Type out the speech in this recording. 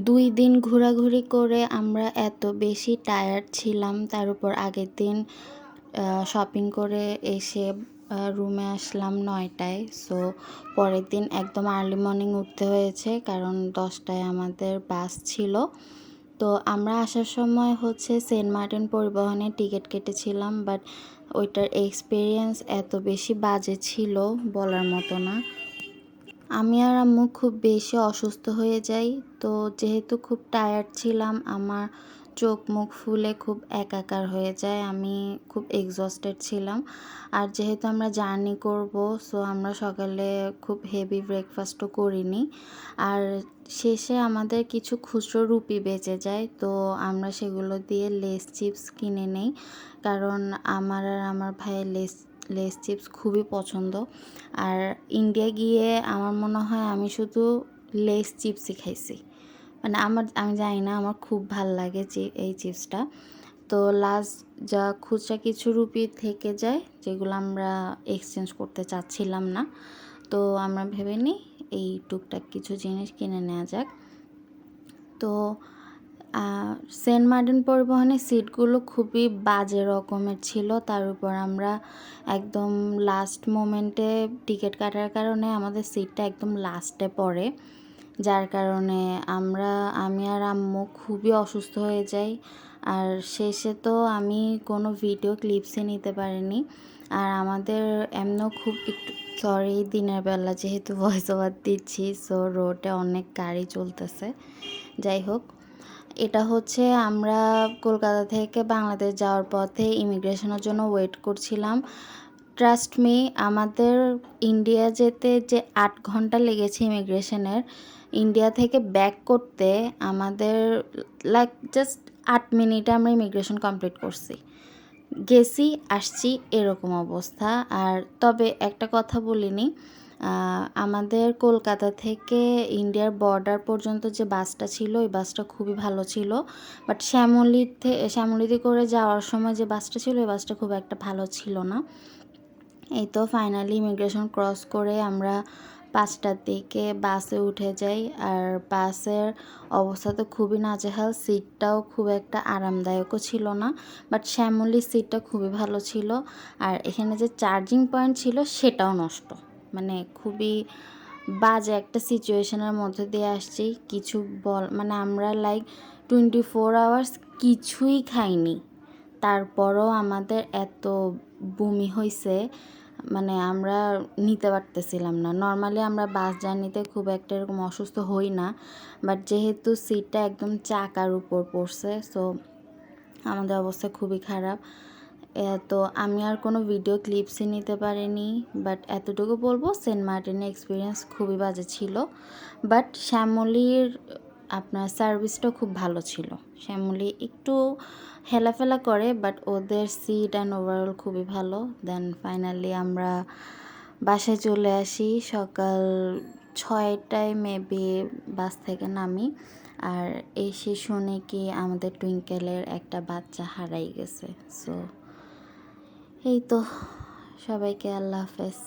২ দিন ঘোরাঘুরি করে আমরা এত বেশি টায়ার্ড ছিলাম। তার উপর আগের দিন শপিং করে এসে রুমে আসলাম ৯ টায়। সো পরের দিন একদম আর্লি মর্নিং উঠতে হয়েছে, কারণ ১০ টায় আমাদের বাস ছিল। তো আমরা আসার সময় হচ্ছে সেন্ট মার্টিন পরিবহনে টিকিট কেটেছিলাম, বাট ওইটার এক্সপেরিয়েন্স এত বেশি বাজে ছিল বলার মতো না। আমি আর আম্মু খুব বেশি অসুস্থ হয়ে যাই। তো যেহেতু খুব টায়ার্ড ছিলাম, আমার চোখ মুখ ফুলে খুব একাকার হয়ে যায়। আমি খুব এক্সস্টেড ছিলাম। আর যেহেতু আমরা জার্নি করব, সো আমরা সকালে খুব হেভি ব্রেকফাস্টও করিনি। আর শেষে আমাদের কিছু খুচরো রুপি বেঁচে যায়, তো আমরা সেগুলো দিয়ে লেস চিপস কিনে নেই, কারণ আমার আর আমার ভাইয়ের লেস চিপস খুবই পছন্দ। আর ইন্ডিয়া গিয়ে আমার মনে হয় আমি শুধু লেস চিপসই খাইছি। মানে আমি জানি না, আমার খুব ভাল লাগে এই চিপসটা। তো লাস্ট যা খুচরা কিছু রুপি থেকে যায়, যেগুলো আমরা এক্সচেঞ্জ করতে চাচ্ছিলাম না, তো আমরা ভেবে নিই এই টুকটাক কিছু জিনিস কিনে নেওয়া যাক। তো সেন্ট মার্টিন পরিবহনের সিটগুলো খুবই বাজে রকমের ছিল। তার উপর আমরা একদম লাস্ট মোমেন্টে টিকিট কাটার কারণে আমাদের সিটটা একদম লাস্টে পড়ে, যার কারণে আমি আর আম্মু খুবই অসুস্থ হয়ে যাই। আর শেষে তো আমি কোনো ভিডিও ক্লিপসই নিতে পারিনি। আর আমাদের এমনও খুব একটু সরি, দিনের বেলা যেহেতু ভয়েস ওভার দিচ্ছি, সো রোডে অনেক গাড়ি চলতেছে। যাই হোক, এটা হচ্ছে আমরা কলকাতা থেকে বাংলাদেশ যাওয়ার পথে ইমিগ্রেশনের জন্য ওয়েট করছিলাম। ট্রাস্ট মি, আমাদের ইন্ডিয়া যেতে যে ৮ ঘন্টা লেগেছে ইমিগ্রেশনের, ইন্ডিয়া থেকে ব্যাক করতে আমাদের লাইক জাস্ট ৮ মিনিটে আমরা ইমিগ্রেশন কমপ্লিট করছি। গেছি আসছি এরকম অবস্থা। আর তবে একটা কথা বলিনি, আমাদের কলকাতা থেকে ইন্ডিয়ার বর্ডার পর্যন্ত যে বাসটা ছিল, ওই বাসটা খুবই ভালো ছিল। বাট শ্যামলীতে করে যাওয়ার সময় যে বাসটা ছিল, ওই বাসটা খুব একটা ভালো ছিল না। এই তো ফাইনালি ইমিগ্রেশন ক্রস করে আমরা ৫টার দিকে বাসে উঠে যাই। আর বাসের অবস্থা তো খুবই নাজেহাল, সিটটাও খুব একটা আরামদায়কও ছিল না। বাট শ্যামলীর সিটটা খুবই ভালো ছিল। আর এখানে যে চার্জিং পয়েন্ট ছিল সেটাও নষ্ট, মানে খুবই বাজে একটা সিচুয়েশনের মধ্যে দিয়ে আসছি। মানে আমরা লাইক 24 আওয়ার্স কিছুই খাইনি, তারপরও আমাদের এত বমি হয়েছে, মানে আমরা নিতে পারতেছিলাম না। নর্মালি আমরা বাস জার্নিতে খুব একটা এরকম অসুস্থ হই না, বাট যেহেতু সিটটা একদম চাকার উপর পড়ছে, সো আমাদের অবস্থা খুবই খারাপ। তো আমি আর কোনো ভিডিও ক্লিপসই নিতে পারিনি। বাট এতটুকু বলবো, সেন্ট মার্টিনের এক্সপিরিয়েন্স খুবই বাজে ছিল। বাট শ্যামলীর আপনার সার্ভিসটা খুব ভালো ছিল। শ্যামলী একটু হেলাফেলা করে, বাট ওদের সিট অ্যান্ড ওভারঅল খুবই ভালো। দেন ফাইনালি আমরা বাসায় চলে আসি সকাল ৬টায় মেবি বাস থেকে নামি। আর এসে শুনে কি আমাদের টুইঙ্কেলের একটা বাচ্চা হারাই গেছে। সো এই তো, সবাইকে আল্লাহ হাফেজ।